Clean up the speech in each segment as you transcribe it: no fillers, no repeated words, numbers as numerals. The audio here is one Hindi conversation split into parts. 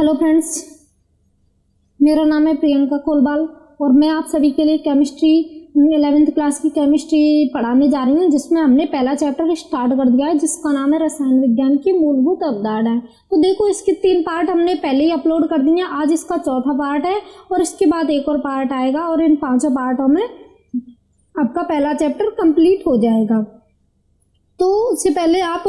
हेलो फ्रेंड्स, मेरा नाम है प्रियंका कोलबाल और मैं आप सभी के लिए केमिस्ट्री 11th क्लास की केमिस्ट्री पढ़ाने जा रही हूँ, जिसमें हमने पहला चैप्टर स्टार्ट कर दिया है जिसका नाम है रसायन विज्ञान की मूलभूत अवधारणाएं। तो देखो, इसके 3 पार्ट हमने पहले ही अपलोड कर दिए हैं। आज इसका चौथा पार्ट है और इसके बाद एक और पार्ट आएगा और इन 5 पार्टों में आपका पहला चैप्टर कंप्लीट हो जाएगा। तो उससे पहले आप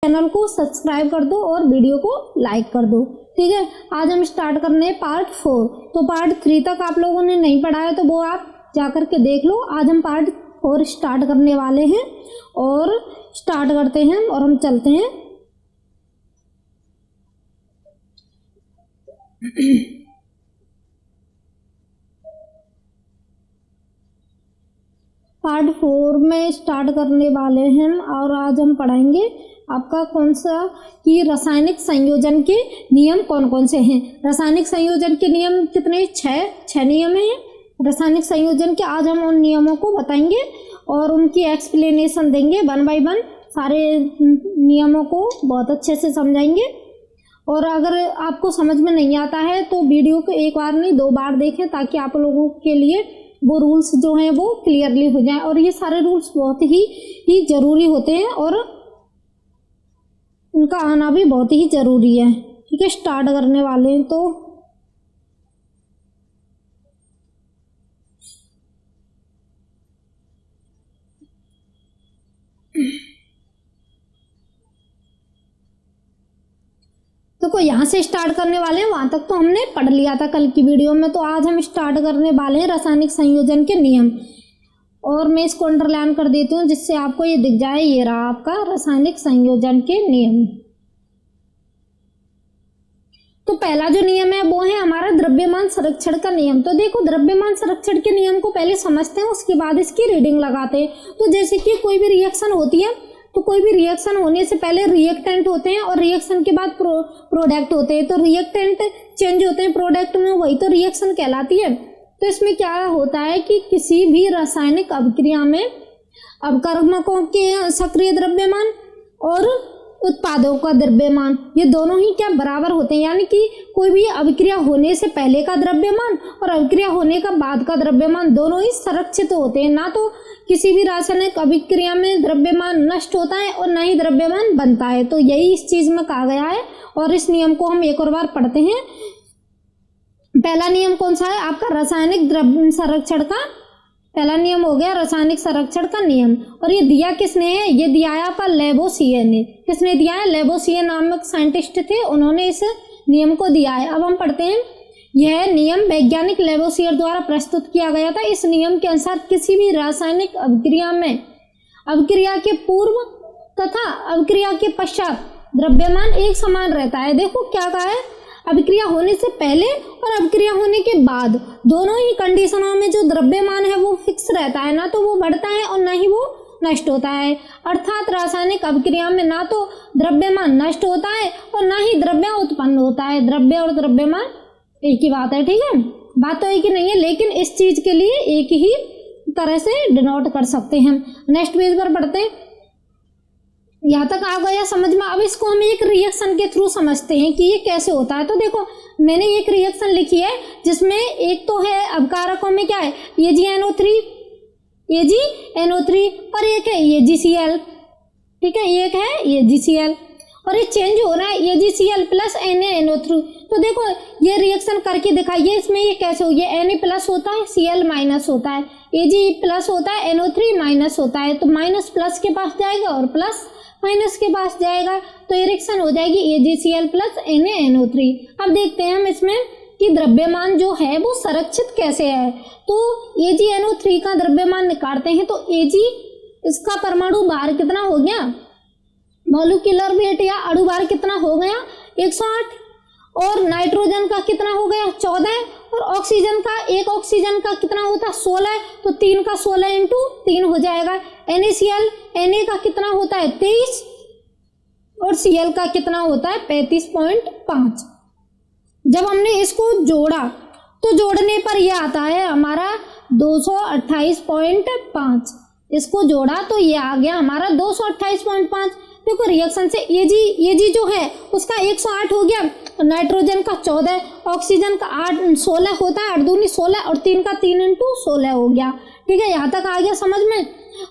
चैनल को सब्सक्राइब कर दो और वीडियो को लाइक कर दो, ठीक है। आज हम स्टार्ट करने हैं पार्ट 4। तो पार्ट 3 तक आप लोगों ने नहीं पढ़ा है तो वो आप जाकर के देख लो। आज हम पार्ट 4 स्टार्ट करने वाले हैं और स्टार्ट करते हैं और हम चलते हैं। पार्ट 4 में स्टार्ट करने वाले हैं और आज हम पढ़ाएंगे आपका कौन सा कि रासायनिक संयोजन के नियम कौन कौन से हैं। रासायनिक संयोजन के नियम कितने? 6 नियम हैं रासायनिक संयोजन के। आज हम उन नियमों को बताएंगे और उनकी एक्सप्लेनेशन देंगे 1 बाय 1। सारे नियमों को बहुत अच्छे से समझाएंगे और अगर आपको समझ में नहीं आता है तो वीडियो को एक बार नहीं 2 बार देखें, ताकि आप लोगों के लिए वो रूल्स जो हैं वो क्लियरली हो जाएं। और ये सारे रूल्स बहुत ही ज़रूरी होते हैं और इनका आना भी बहुत ही ज़रूरी है, ठीक है। स्टार्ट करने वाले हैं तो यहाँ से स्टार्ट करने वाले हैं। वहां तक तो हमने पढ़ लिया था कल की वीडियो में। तो आज हम स्टार्ट करने वाले हैं रासायनिक संयोजन के नियम, और मैं इसको अंडरलाइन कर देती हूँ जिससे आपको ये दिख जाए। ये रहा आपका रासायनिक संयोजन के नियम। तो पहला जो नियम है वो है हमारा द्रव्यमान संरक्षण का नियम। तो देखो, द्रव्यमान संरक्षण के नियम को पहले समझते हैं, उसके बाद इसकी रीडिंग लगाते हैं। तो जैसे कि कोई भी रिएक्शन होती है तो कोई भी रिएक्शन होने से पहले रिएक्टेंट होते हैं और रिएक्शन के बाद प्रोडक्ट होते हैं। तो रिएक्टेंट चेंज होते हैं प्रोडक्ट में, वही तो रिएक्शन कहलाती है। तो इसमें क्या होता है कि किसी भी रासायनिक अभिक्रिया में अवकर्मकों के सक्रिय द्रव्यमान और उत्पादों का द्रव्यमान, ये दोनों ही क्या बराबर होते हैं। यानी कि कोई भी अभिक्रिया होने से पहले का द्रव्यमान और अभिक्रिया होने का बाद का द्रव्यमान दोनों ही संरक्षित होते हैं। ना तो किसी भी रासायनिक अभिक्रिया में द्रव्यमान नष्ट होता है और ना ही द्रव्यमान बनता है। तो यही इस चीज में कहा गया है और इस नियम को हम एक और बार पढ़ते हैं। पहला नियम कौन सा है आपका? रासायनिक द्रव्य संरक्षण का पहला नियम हो गया रासायनिक संरक्षण का नियम। और ये दिया किसने है? ये दिया है आपका लेवोसियर ने। किसने दिया है? लेवोसियर नामक साइंटिस्ट थे, उन्होंने इस नियम को दिया है। अब हम पढ़ते हैं। यह नियम वैज्ञानिक लेवोसियर द्वारा प्रस्तुत किया गया था। इस नियम के अनुसार किसी भी रासायनिक अभिक्रिया में अभिक्रिया के पूर्व तथा अभिक्रिया के पश्चात द्रव्यमान एक समान रहता है। देखो क्या कहा है, अभिक्रिया होने से पहले और अभिक्रिया होने के बाद दोनों ही कंडीशनों में जो द्रव्यमान है वो फिक्स रहता है। ना तो वो बढ़ता है और ना ही वो नष्ट होता है। अर्थात रासायनिक अभिक्रिया में ना तो द्रव्यमान नष्ट होता है और ना ही द्रव्य उत्पन्न होता है। द्रव्य और द्रव्यमान एक ही बात है, ठीक है। बात तो एक ही नहीं है, लेकिन इस चीज के लिए एक ही तरह से डिनोट कर सकते हैं। नेक्स्ट पेज पर पढ़ते हैं। यहाँ तक आ गया समझ में। अब इसको हम एक रिएक्शन के थ्रू समझते हैं कि ये कैसे होता है। तो देखो, मैंने एक रिएक्शन लिखी है जिसमें एक तो है अवकारकों में क्या है, AgNO3 और एक है AgCl, ठीक है। एक है AgCl और ये चेंज हो रहा है AgCl प्लस NaNO3। तो देखो, ये रिएक्शन करके दिखाइए। इसमें ये कैसे हो, ये Na प्लस होता है, Cl माइनस होता है, Ag प्लस होता है, NO3 माइनस होता है। तो माइनस प्लस के पास जाएगा और प्लस माइनस के पास जाएगा, तो ये रिएक्शन हो जाएगी AgCl प्लस NaNO3। अब देखते हैं हम इसमें कि द्रव्यमान जो है वो संरक्षित कैसे है। तो AgNO3 का द्रव्यमान निकालते हैं। तो Ag, इसका परमाणु भार कितना हो गया, मॉलिक्यूलर वेट या अणु भार कितना हो गया 108, और नाइट्रोजन का कितना हो गया 14, और ऑक्सीजन का, एक ऑक्सीजन का कितना होता है 16, तो 3 का 16 इंटू 3 हो जाएगा। NaCl, Na का कितना होता है 23 और Cl का कितना होता है 35.5। जब हमने इसको जोड़ा तो जोड़ने पर यह आता है हमारा 228.5। इसको जोड़ा तो ये आ गया हमारा 228.5। देखो रिएक्शन से ये जी जो है उसका 108 हो गया, नाइट्रोजन का 14, ऑक्सीजन का 8 16 होता है, 8 दूनी 16 और 3 का 3 × 16 हो गया। ठीक है, यहाँ तक आ गया समझ में।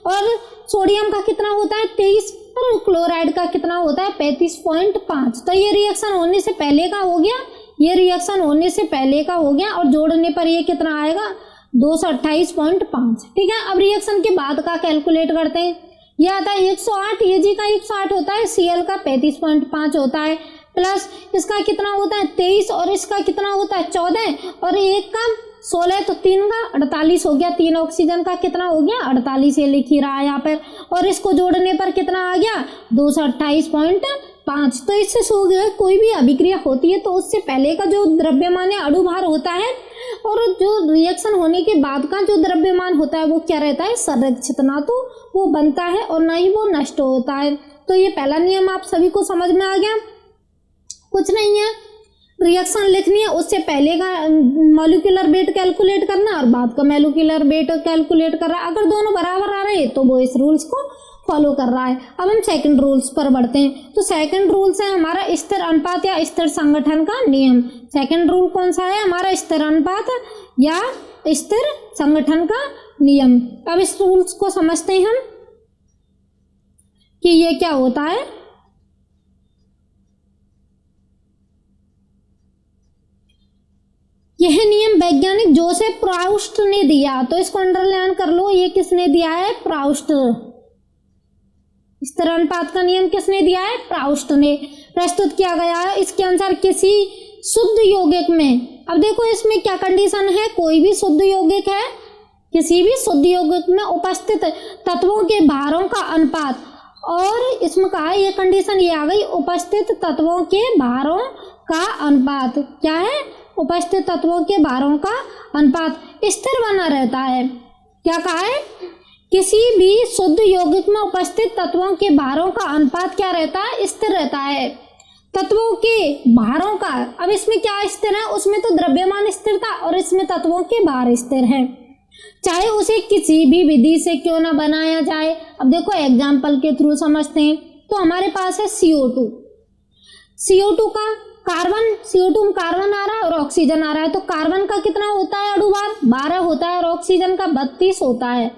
और सोडियम का कितना होता है 23 और क्लोराइड का कितना होता है 35.5। तो ये रिएक्शन होने से पहले का हो गया, ये रिएक्शन होने से पहले का हो गया और जोड़ने पर ये कितना आएगा 228.5। ठीक है, अब रिएक्शन के बाद का कैलकुलेट करते हैं। ये आता है 108, ये जी का 108 होता है, Cl का 35.5 होता है, प्लस इसका कितना होता है 23 और इसका कितना होता है 14 और एक का 16, तो 3 का 48 हो गया। 3 ऑक्सीजन का कितना हो गया 48, ये लिख ही रहा है यहाँ पर, और इसको जोड़ने पर कितना आ गया 228.5। तो इससे कोई भी अभिक्रिया होती है तो उससे पहले का जो द्रव्यमान या अणुभार होता है और जो रिएक्शन होने के बाद का जो द्रव्यमान होता है वो क्या रहता है संरक्षित, ना तो वो बनता है और ना ही वो नष्ट होता है। तो ये पहला नियम आप सभी को समझ में आ गया। कुछ नहीं है, रिएक्शन लिखनी है, उससे पहले का मॉलिक्यूलर वेट कैलकुलेट करना और बाद का मॉलिक्यूलर वेट कैलकुलेट कर रहा है। अगर दोनों बराबर आ रहे हैं तो वो इस रूल्स को फॉलो कर रहा है। अब हम सेकंड रूल्स पर बढ़ते हैं। तो सेकंड रूल्स है हमारा स्थिर अनुपात या स्थिर संगठन का नियम। सेकंड रूल कौन सा है हमारा स्थिर अनुपात या स्थिर संगठन का नियम। अब इस रूल्स को समझते हैं हम कि ये क्या होता है। यह नियम वैज्ञानिक जोसेफ प्राउस्ट ने दिया, तो इसको अंडरलाइन कर लो। ये किसने दिया है प्राउस्ट। स्थिर अनुपात का नियम किसने दिया है प्राउस्ट ने प्रस्तुत किया गया है। इसके अनुसार किसी शुद्ध यौगिक में, अब देखो इसमें क्या कंडीशन है, कोई भी शुद्ध यौगिक है, किसी भी शुद्ध यौगिक में उपस्थित तत्वों के भारों का अनुपात, और इसमें कहा है ये कंडीशन ये आ गई उपस्थित तत्वों के भारों का अनुपात क्या है, उपस्थित तत्वों के भारों का अनुपात स्थिर बना रहता है। क्या कहा है, किसी भी शुद्ध यौगिक में उपस्थित तत्वों के भारों का अनुपात क्या रहता है स्थिर रहता है। तत्वों के भारों का, अब इसमें क्या स्थिर है, उसमें तो द्रव्यमान स्थिर था और इसमें तत्वों के भार स्थिर है, चाहे उसे किसी भी विधि से क्यों ना बनाया जाए। अब देखो एग्जाम्पल के थ्रू समझते हैं। तो हमारे पास है CO2 का कार्बन, CO2 में कार्बन आ रहा है और ऑक्सीजन आ रहा है। तो कार्बन का कितना होता है अणुभार 12 होता है और ऑक्सीजन का 32 होता है।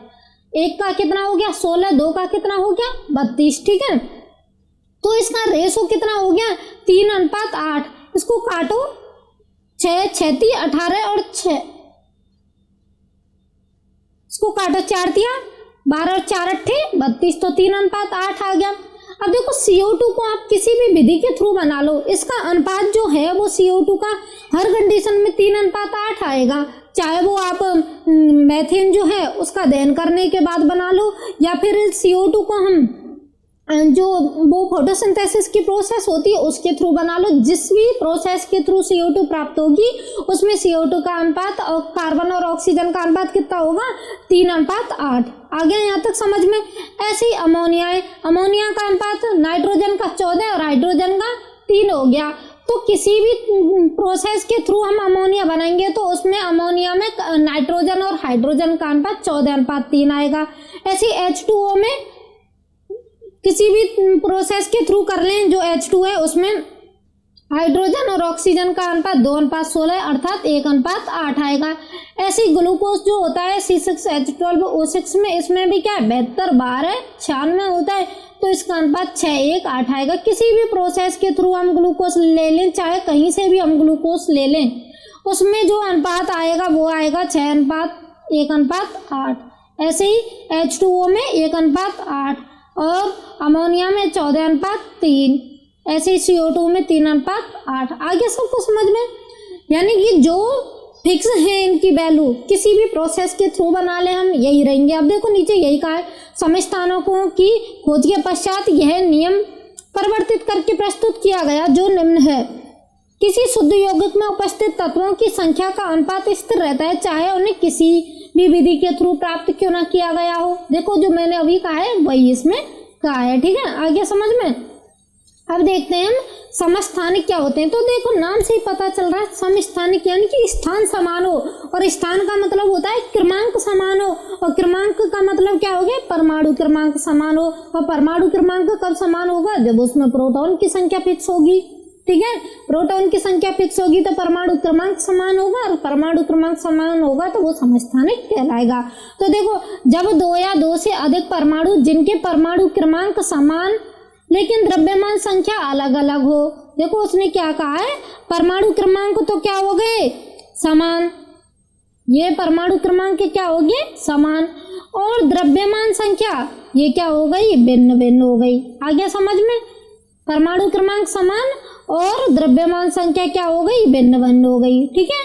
एक का कितना हो गया 16, दो का कितना हो गया 32। ठीक है, तो इसका रेशो कितना हो गया 3:8। इसको काटो 6 6 3 18 और 6, इसको काटो 4 तिया 12 और 4 अट्ठे 32, तो 3:8 आ गया। अब देखो CO2 को आप किसी भी विधि के थ्रू बना लो, इसका अनुपात जो है वो CO2 का हर कंडीशन में 3:8 आएगा। चाहे वो आप मेथेन जो है उसका दहन करने के बाद बना लो, या फिर CO2 को हम जो वो फोटोसिंथेसिस की प्रोसेस होती है उसके थ्रू बना लो। जिस भी प्रोसेस के थ्रू CO2 प्राप्त होगी उसमें CO2 का अनुपात और कार्बन और ऑक्सीजन का अनुपात कितना होगा 3:8। आ गया यहाँ तक समझ में। ऐसे ही अमोनिया है, अमोनिया का अनुपात नाइट्रोजन का 14 और हाइड्रोजन का 3 हो गया। तो किसी भी प्रोसेस के थ्रू हम अमोनिया बनाएंगे तो उसमें अमोनिया में नाइट्रोजन और हाइड्रोजन का अनुपात 14:3 आएगा। ऐसे H2O में किसी भी प्रोसेस के थ्रू कर लें, जो H2 है उसमें हाइड्रोजन और ऑक्सीजन का अनुपात 2:16 अर्थात 1:8 आएगा। ऐसे ग्लूकोज जो होता है C6H12O6 में, इसमें भी क्या है 72 12 96 होता है, तो इसका अनुपात 6:1:8 आएगा। किसी भी प्रोसेस के थ्रू हम ग्लूकोज ले लें, चाहे कहीं से भी हम ग्लूकोज ले लें, उसमें जो अनुपात आएगा वो आएगा 6:1:8। ऐसे ही H2O में 1:8 और अमोनिया में 14:3, ऐसे ही CO2 में 3:8। आगे सबको समझ में, यानी कि जो फिक्स है इनकी वैल्यू किसी भी प्रोसेस के थ्रू बना ले हम यही रहेंगे। अब देखो नीचे यही कहा है, समस्थानिकों की खोज के पश्चात यह नियम परिवर्तित करके प्रस्तुत किया गया जो निम्न है। किसी शुद्ध यौगिक में उपस्थित तत्वों की संख्या का अनुपात स्थिर रहता है, चाहे उन्हें किसी भी विधि के थ्रू प्राप्त क्यों ना किया गया हो। देखो जो मैंने अभी कहा है वही इसमें कहा है। ठीक है, आगे समझ में। अब देखते हैं हम समस्थानिक क्या होते हैं? तो देखो नाम से ही पता चल रहा है, समस्थानिक यानी कि स्थान समान हो, और स्थान का मतलब होता है क्रमांक समान हो, और क्रमांक का मतलब क्या हो गया? परमाणु क्रमांक समान हो। और परमाणु क्रमांक कब समान होगा? जब उसमें प्रोटॉन की संख्या फिक्स होगी। ठीक है, प्रोटॉन की संख्या फिक्स होगी तो परमाणु क्रमांक समान होगा, और परमाणु क्रमांक समान होगा तो वो समस्थानिक कहलाएगा। तो देखो जब दो या दो से अधिक परमाणु जिनके परमाणु क्रमांक समान लेकिन द्रव्यमान संख्या अलग अलग हो, देखो उसने क्या कहा है, परमाणु क्रमांक तो क्या हो गए? समान, ये परमाणु क्रमांक क्या हो गए? समान, और द्रव्यमान संख्या ये क्या हो गई? भिन्न भिन्न हो गई। आ गया समझ में? परमाणु क्रमांक समान और द्रव्यमान संख्या क्या हो गई? भिन्न भिन्न हो गई। ठीक है,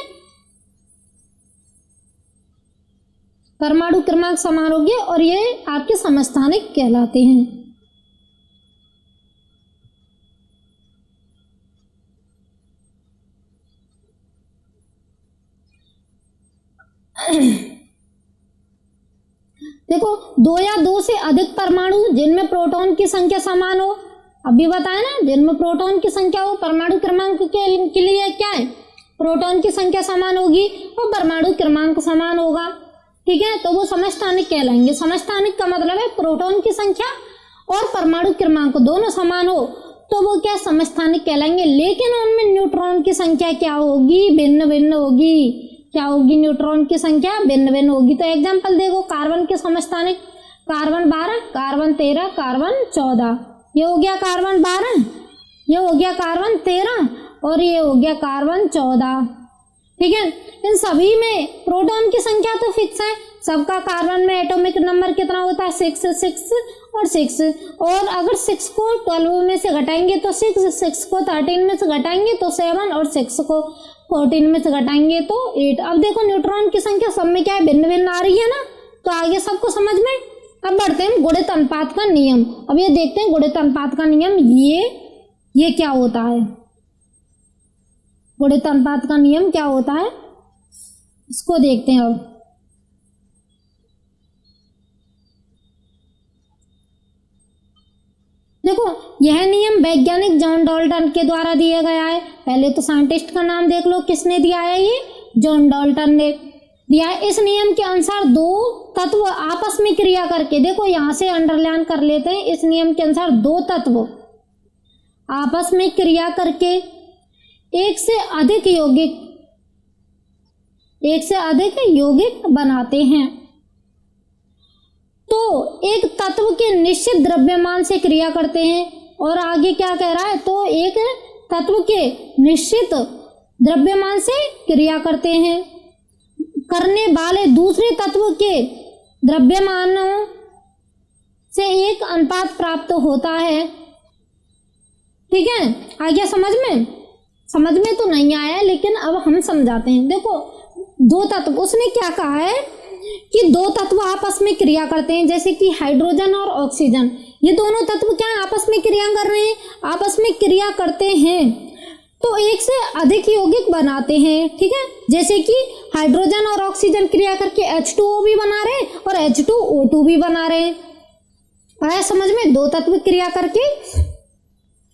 परमाणु क्रमांक समान हो गए और ये आपके समस्थानिक कहलाते हैं। देखो दो या दो से अधिक परमाणु जिनमें प्रोटॉन की संख्या समान हो, अभी बताया ना, जिनमें प्रोटॉन की संख्या हो, परमाणु क्रमांक के लिए क्या है? प्रोटॉन की संख्या समान होगी और परमाणु क्रमांक समान होगा। ठीक है, तो वो समस्थानिक कहलाएंगे। समस्थानिक का मतलब है प्रोटॉन की संख्या और परमाणु क्रमांक दोनों समान हो तो वो क्या? समस्थानिक कहलाएंगे। लेकिन उनमें न्यूट्रॉन की संख्या क्या होगी? भिन्न भिन्न होगी। क्या होगी? न्यूट्रॉन की संख्या भिन्न भिन्न होगी। तो एग्जांपल देखो, कार्बन के समस्थानिक, कार्बन 12, कार्बन 13, कार्बन 14, ये हो गया कार्बन 12, ये हो गया कार्बन 13 और ये हो गया कार्बन 14। ठीक है, इन सभी में प्रोटॉन की संख्या तो फिक्स है, सबका कार्बन में एटॉमिक नंबर कितना होता है? 6 6 और 6, और अगर 6 को 12 में से घटाएंगे तो 6 को 13 में से घटाएंगे तो 7 और 6 को 14 में से घटाएंगे तो 8। अब देखो न्यूट्रॉन की संख्या सब में क्या है? भिन्न भिन्न आ रही है ना, तो आगे सबको समझ में। अब बढ़ते हैं गुणित अनुपात का नियम। अब ये देखते हैं गुणित अनुपात का नियम, ये क्या होता है? गुणित अनुपात का नियम क्या होता है इसको देखते हैं। अब देखो यह नियम वैज्ञानिक जॉन डाल्टन के द्वारा दिया गया है। पहले तो साइंटिस्ट का नाम देख लो, किसने दिया है? ये जॉन डाल्टन ने दिया है। इस नियम के अनुसार दो तत्व आपस में क्रिया करके, देखो यहां से अंडरलाइन कर लेते हैं, इस नियम के अनुसार दो तत्व आपस में क्रिया करके एक से अधिक यौगिक बनाते हैं। तो एक तत्व के निश्चित द्रव्यमान से क्रिया करते हैं, और आगे क्या कह रहा है? तो एक तत्व के निश्चित द्रव्यमान से क्रिया करते हैं, करने वाले दूसरे तत्व के द्रव्यमानों से एक अनुपात प्राप्त होता है। ठीक है, आ गया समझ में? समझ में तो नहीं आया लेकिन अब हम समझाते हैं। देखो दो तत्व, उसने क्या कहा है कि दो तत्व आपस में क्रिया करते हैं, जैसे कि हाइड्रोजन और ऑक्सीजन, ये दोनों तत्व क्या है? आपस में क्रिया कर रहे हैं, आपस में क्रिया करते हैं तो एक से अधिक यौगिक बनाते हैं। ठीक है, जैसे कि हाइड्रोजन और ऑक्सीजन क्रिया करके H2O भी बना रहे हैं और H2O2 भी बना रहे हैं। आया समझ में? दो तत्व क्रिया करके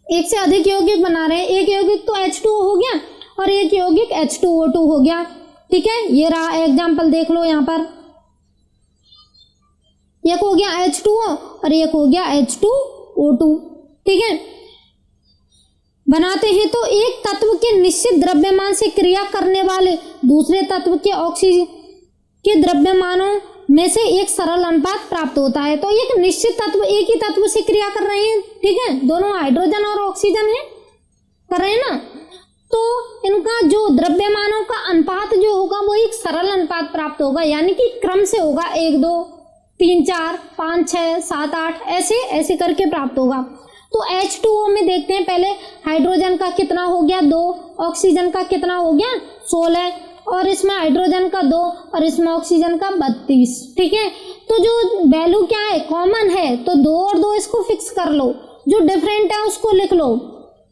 एक से अधिक यौगिक बना रहे हैं, एक यौगिक तो H2O हो गया और एक यौगिक H2O2 हो गया। ठीक है, ये रहा एग्जाम्पल, देख लो यहाँ पर, एक हो गया H2O और एक हो गया H2O2। ठीक है, बनाते हैं तो एक तत्व के निश्चित द्रव्यमान से क्रिया करने वाले दूसरे तत्व के ऑक्सीजन के द्रव्यमानों में से एक सरल अनुपात प्राप्त होता है। तो एक निश्चित तत्व एक ही तत्व से क्रिया कर रहे हैं, ठीक है, दोनों हाइड्रोजन और ऑक्सीजन है, कर रहे हैं ना, तो इनका जो द्रव्यमानों का अनुपात जो होगा वो एक सरल अनुपात प्राप्त होगा, यानी कि क्रम से होगा, 1 2 3 4 5 6 7 8 ऐसे करके प्राप्त होगा। तो H2O में देखते हैं, पहले हाइड्रोजन का कितना हो गया 2, ऑक्सीजन का कितना हो गया 16, और इसमें हाइड्रोजन का 2 और इसमें ऑक्सीजन का 32। ठीक है, तो जो वैल्यू क्या है कॉमन है, तो 2 और 2 इसको फिक्स कर लो, जो डिफरेंट है उसको लिख लो।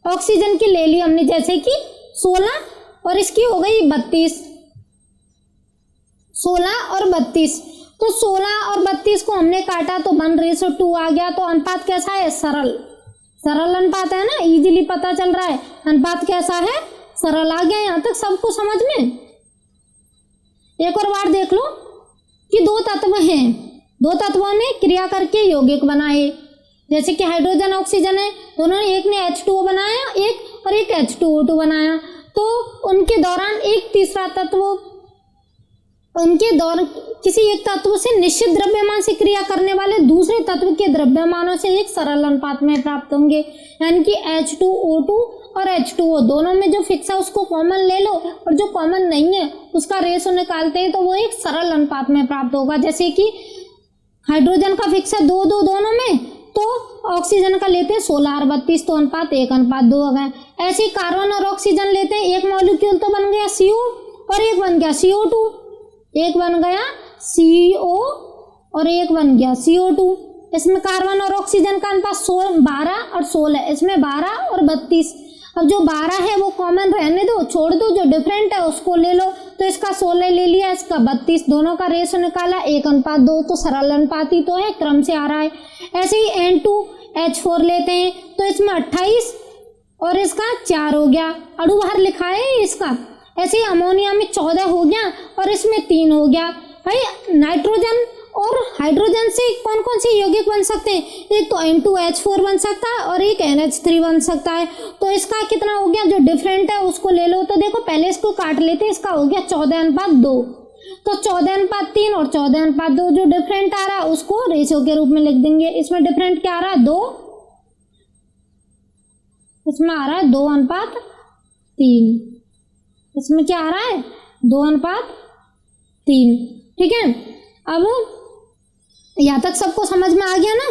ऑक्सीजन की ले ली हमने जैसे कि 16 और इसकी हो गई 32, 16 और 32, तो 16 और 32 को हमने काटा तो 1:2 आ गया। तो अनुपात कैसा है? सरल, सरल अनुपात है ना, इजीली पता चल रहा है अनुपात कैसा है, सरल। आ गया यहाँ तक सबको समझ में। एक और बार देख लो कि दो तत्व हैं, दो तत्वों ने क्रिया करके यौगिक बनाए, जैसे कि हाइड्रोजन ऑक्सीजन है, दोनों ने, एक ने H2O बनाया एक और एक H2O2 बनाया, तो उनके दौरान एक तीसरा तत्व, उनके दौरान किसी एक तत्व से निश्चित द्रव्यमान से क्रिया करने वाले दूसरे तत्व के द्रव्यमानों से एक सरल अनुपात में प्राप्त होंगे। यानी कि H2O2 और H2O दोनों में जो फिक्स है उसको कॉमन ले लो, और जो कॉमन नहीं है उसका रेशो निकालते हैं तो वो एक सरल अनुपात में प्राप्त होगा। जैसे कि हाइड्रोजन का फिक्स है 2-2 दोनों में, तो ऑक्सीजन का लेते हैं 16 और 32, तो अनुपात 1:2 हो गए। ऐसे ही कार्बन और ऑक्सीजन लेते हैं, एक मॉलिक्यूल तो बन गया CO और एक बन गया CO2, एक बन गया CO और एक बन गया CO2। इसमें कार्बन और ऑक्सीजन का अनुपात 12 और 16, इसमें 12 और 32। अब जो 12 है वो कॉमन रहने दो, छोड़ दो, जो डिफरेंट है उसको ले लो, तो इसका 16 ले लिया, इसका 32, दोनों का रेशो निकाला 1:2, तो सरल अनुपात ही तो है, क्रम से आ रहा है। ऐसे ही N2H4 लेते हैं तो इसमें 28 और इसका 4 हो गया, अणु बाहर लिखा है इसका। ऐसे ही अमोनिया में 14 हो गया और इसमें 3 हो गया। भाई नाइट्रोजन और हाइड्रोजन से कौन कौन से यौगिक बन सकते हैं, एक तो N2H4 बन सकता है और एक NH3 बन सकता है, तो इसका कितना हो गया, जो डिफरेंट है उसको ले लो। तो देखो पहले इसको काट लेते हैं, इसका हो गया 14:2, तो 14:3 और 14:2, जो डिफरेंट आ रहा है उसको रेशियो के रूप में लिख देंगे। इसमें डिफरेंट क्या आ रहा है, 2, इसमें आ रहा है 2:3, इसमें क्या आ रहा है 2:3, ठीक है। अब यहाँ तक सबको समझ में आ गया ना।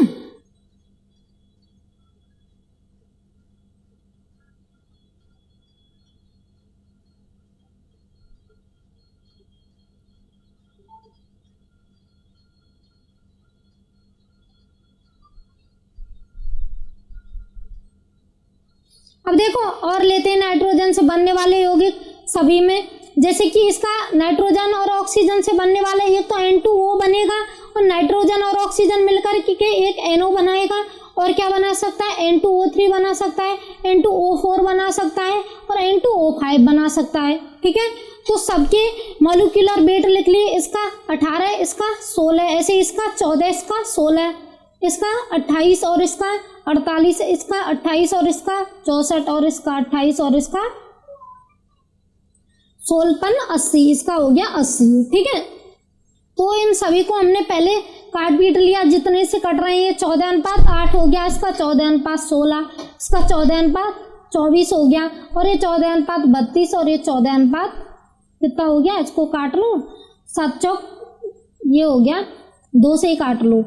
अब देखो और लेते हैं नाइट्रोजन से बनने वाले यौगिक सभी में, जैसे कि इसका नाइट्रोजन और ऑक्सीजन से बनने वाले एक तो N2O बनेगा और नाइट्रोजन और ऑक्सीजन मिलकर के एक NO बनाएगा, और क्या बना सकता है, N2O3 बना सकता है, N2O4 बना सकता है और N2O5 बना सकता है, ठीक है। तो सबके मॉलिक्यूलर वेट लिख लिए, इसका 18, इसका 16, ऐसे इसका 14, इसका 16, इसका 28 और इसका 48, इसका 28 और इसका 64 और इसका 28 और इसका 16, 80, इसका हो गया 80, ठीक है। तो इन सभी को हमने पहले काट पीट लिया, जितने से कट रहे हैं, ये 14:8 हो गया, इसका 14:16, इसका 14:24 हो गया, और ये 14:32 और ये 14 कितना हो गया, इसको काट लो, 7 चौक ये हो गया, 2 से ही काट लो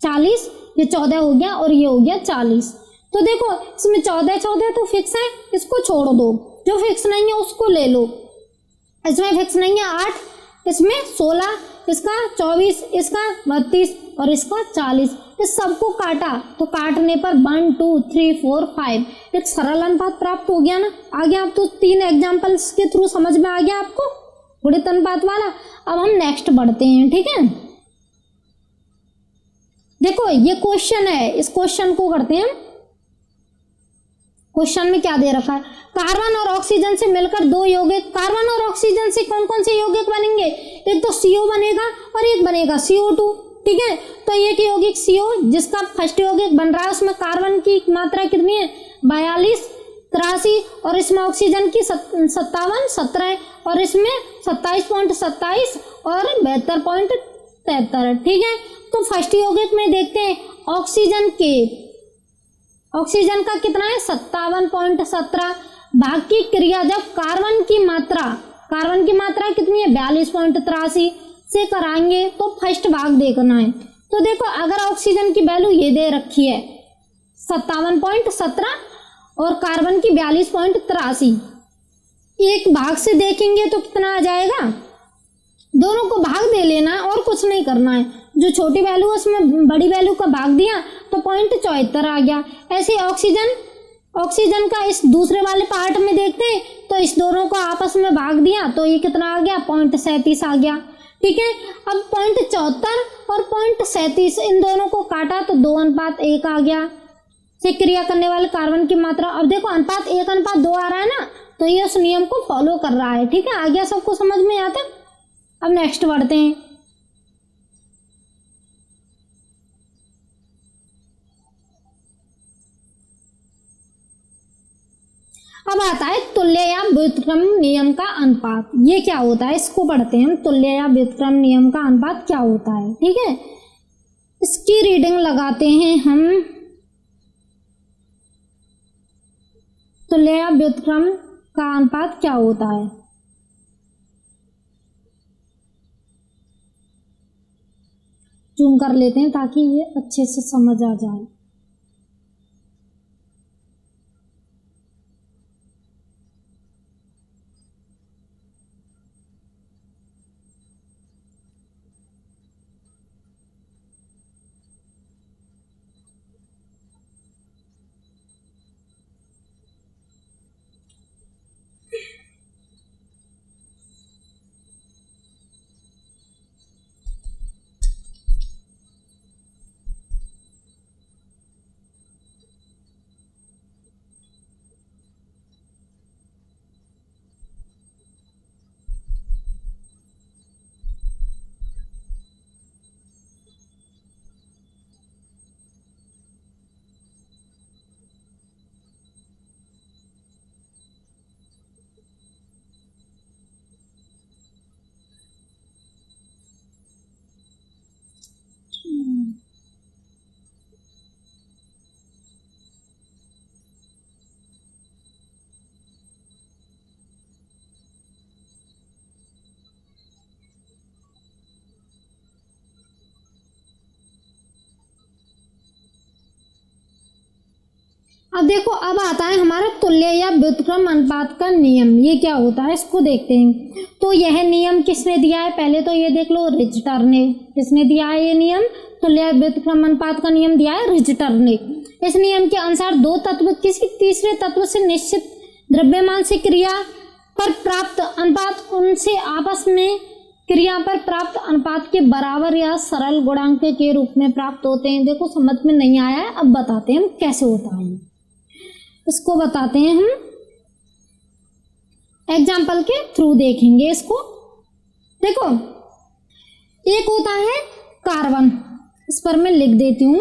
40, ये 14 हो गया और ये हो गया 40। तो देखो इसमें 14 तो फिक्स है, इसको छोड़ दो, जो फिक्स नहीं है उसको ले लो। इसमें फिक्स नहीं है 8, इसमें 16, इसका 24, इसका 32 और इसका 40। इस सबको काटा तो काटने पर 1 2 3 4 5 एक सरल अनुपात प्राप्त हो गया ना। आ गया, आप तो 3 एग्जाम्पल्स के थ्रू समझ में आ गया आपको गुणित अनुपात वाला। अब हम नेक्स्ट बढ़ते हैं, ठीक है। देखो ये क्वेश्चन है, इस क्वेश्चन को करते हैं। क्वेश्चन में क्या दे रखा है, कार्बन और ऑक्सीजन से मिलकर 2 यौगिक, कार्बन और ऑक्सीजन से कौन कौन से यौगिक बनेंगे, एक तो CO बनेगा और एक बनेगा CO2, ठीक है। तो एक यौगिक CO जिसका फर्स्ट यौगिक बन रहा है उसमें कार्बन की मात्रा कितनी है 42, 83 और इसमें ऑक्सीजन की 57, 17 और इसमें 27.27 और 72.73, ठीक है। तो फर्स्ट यौगिक में देखते हैं ऑक्सीजन का कितना है 57.17, भाग की क्रिया जब कार्बन की मात्रा कितनी है 42.83 से कराएंगे तो फर्स्ट भाग देखना है। तो देखो अगर ऑक्सीजन की वैल्यू ये दे रखी है 57.17 और कार्बन की 42.83, एक भाग से देखेंगे तो कितना आ जाएगा, दोनों को भाग दे लेना और कुछ नहीं करना है। जो छोटी वैल्यू है उसमें बड़ी वैल्यू का भाग दिया तो 0.74 आ गया। ऐसे ऑक्सीजन का इस दूसरे वाले पार्ट में देखते हैं तो इस दोनों को आपस में भाग दिया तो ये कितना आ गया 0.37 आ गया, ठीक है। अब 0.74 और 0.37 इन दोनों को काटा तो 2:1 आ गया, से क्रिया करने वाले कार्बन की मात्रा। अब देखो अनुपात 1:2 आ रहा है ना, तो ये उस नियम को फॉलो कर रहा है। ठीक है, आ गया सबको समझ में आता है। अब नेक्स्ट बढ़ते हैं। अब आता है तुल्य या व्युत्क्रम नियम का अनुपात। ये क्या होता है, इसको पढ़ते हैं हम। तुल्य या व्युत्क्रम नियम का अनुपात क्या होता है। ठीक है, इसकी रीडिंग लगाते हैं हम। तुल्य या व्युत्क्रम का अनुपात क्या होता है। जूम कर लेते हैं ताकि ये अच्छे से समझ आ जाए। अब देखो, अब आता है हमारा तुल्य या व्युत्क्रम अनुपात का नियम। ये क्या होता है इसको देखते हैं। तो यह नियम किसने दिया है, पहले तो ये देख लो, रिचटर ने। किसने दिया है ये नियम, तुल्य या व्युत्क्रम अनुपात का नियम दिया है रिचटर ने। इस नियम के अनुसार दो तत्व किसी तीसरे तत्व से निश्चित द्रव्यमान से क्रिया पर प्राप्त अनुपात उनसे आपस में क्रिया पर प्राप्त अनुपात के बराबर या सरल गुणांक के रूप में प्राप्त होते हैं। देखो समझ में नहीं आया है, अब बताते हैं हम कैसे होता है। इसको बताते हैं हम, एग्जाम्पल के थ्रू देखेंगे इसको। देखो, एक होता है कार्बन, इस पर मैं लिख देती हूं।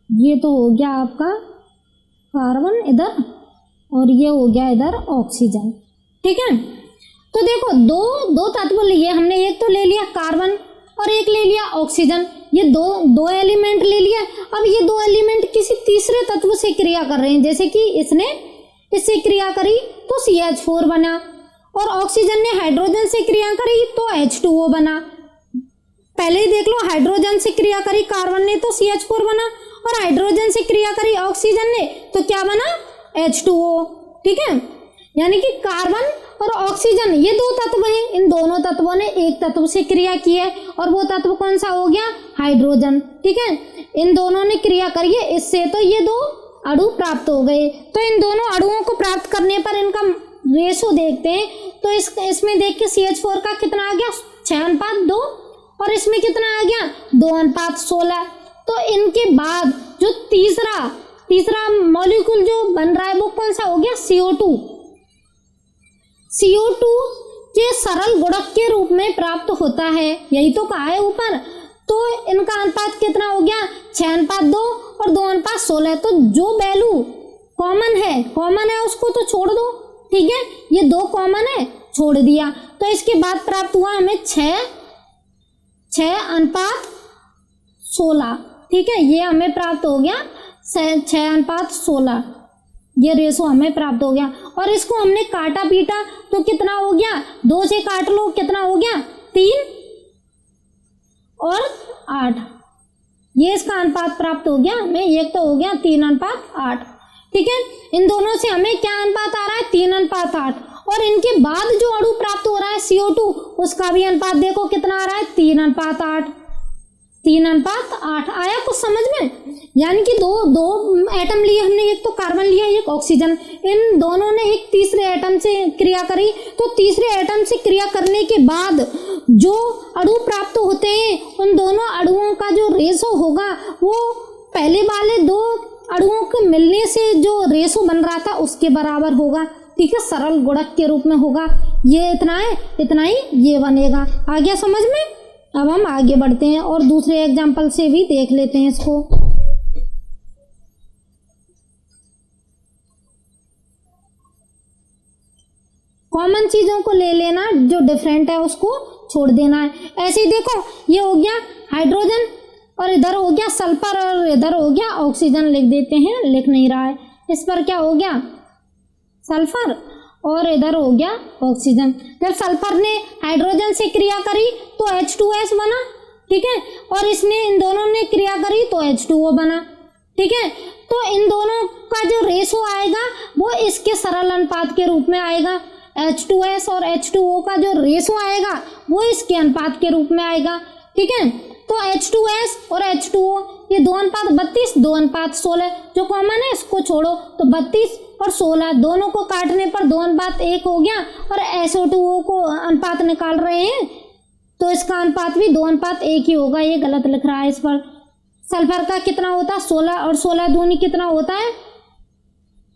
ये तो हो गया आपका कार्बन इधर, और ये हो गया इधर ऑक्सीजन। ठीक है, तो देखो दो तत्व लिए हमने, एक तो ले लिया कार्बन और एक ले लिया ऑक्सीजन। ये दो एलिमेंट ले लिया। अब ये दो एलिमेंट किसी तीसरे तत्व से क्रिया कर रहे हैं, जैसे कि इसने इससे क्रिया करी तो CH4 बना, और ऑक्सीजन ने हाइड्रोजन से क्रिया करी तो H2O बना। पहले ही देख लो, हाइड्रोजन से क्रिया करी कार्बन ने तो CH4 बना, और हाइड्रोजन से क्रिया करी ऑक्सीजन ने तो क्या बना, H2O। ठीक है, यानी कि कार्बन और ऑक्सीजन ये दो तत्व हैं, इन दोनों तत्वों ने एक तत्व से क्रिया की है, और वो तत्व कौन सा हो गया, हाइड्रोजन। ठीक है, इन दोनों ने क्रिया करी है, इससे तो ये दो अणु प्राप्त हो गए। तो इन दोनों अणुओं को प्राप्त करने पर इनका रेशो देखते हैं। तो इसमें देख के CH4 का कितना आ गया, 6:2, और इसमें कितना आ गया, 2:16। तो इनके बाद जो तीसरा मॉलिक्यूल जो बन रहा है वो कौन सा हो गया, CO2। CO2 के सरल गुणक के रूप में प्राप्त होता है, यही तो कहा है ऊपर। तो इनका अनुपात कितना हो गया, 6:2 और 2:16। तो जो वैल्यू कॉमन है उसको तो छोड़ दो। ठीक है, ये दो कॉमन है, छोड़ दिया। तो इसके बाद प्राप्त हुआ हमें 6:16। ठीक है, ये हमें प्राप्त हो गया 6:16, ये रेशो हमें प्राप्त हो गया। और इसको हमने काटा पीटा तो कितना हो गया, 2 से काट लो, कितना हो गया, 3 और 8। ये इसका अनुपात प्राप्त हो गया हमें, एक तो हो गया 3:8। ठीक है, इन दोनों से हमें क्या अनुपात आ रहा है, 3:8। और इनके बाद जो अणु प्राप्त हो रहा है CO2, उसका भी अनुपात देखो कितना आ रहा है, 3:8। 3:8 आया कुछ समझ में? यानी कि दो एटम लिए हमने, एक तो कार्बन लिया एक ऑक्सीजन, इन दोनों ने एक तीसरे एटम से क्रिया करी, तो तीसरे एटम से क्रिया करने के बाद जो अणु प्राप्त होते हैं उन दोनों अणुओं का जो रेशो होगा वो पहले वाले दो अणुओं के मिलने से जो रेशो बन रहा था उसके बराबर होगा। ठीक है, सरल गुणक के रूप में होगा। ये इतना है, इतना ही ये बनेगा। आ गया समझ में? अब हम आगे बढ़ते हैं और दूसरे एग्जाम्पल से भी देख लेते हैं इसको। कॉमन चीजों को ले लेना, जो डिफरेंट है उसको छोड़ देना है। ऐसे ही देखो, ये हो गया हाइड्रोजन और इधर हो गया सल्फर और इधर हो गया ऑक्सीजन, लिख देते हैं, लिख नहीं रहा है। इस पर क्या हो गया? सल्फर और इधर हो गया ऑक्सीजन। जब सल्फर ने हाइड्रोजन से क्रिया करी तो H2S बना। ठीक है, और इसने इन दोनों ने क्रिया करी तो H2O बना। ठीक है, तो इन दोनों का जो रेशो आएगा वो इसके सरल अनुपात के रूप में आएगा। H2S और H2O का जो रेशो आएगा वो इसके अनुपात के रूप में आएगा। ठीक है, तो H2S और H2O ये 2:32, 2:16, जो कॉमन है इसको छोड़ो तो 32 और 16 दोनों को काटने पर 2:1 हो गया। और SO2O को अनुपात निकाल रहे हैं तो इसका अनुपात भी 2:1 ही होगा। ये गलत लिख रहा है इस पर। सल्फर का कितना होता है? 16 और 16 दूनी कितना होता है?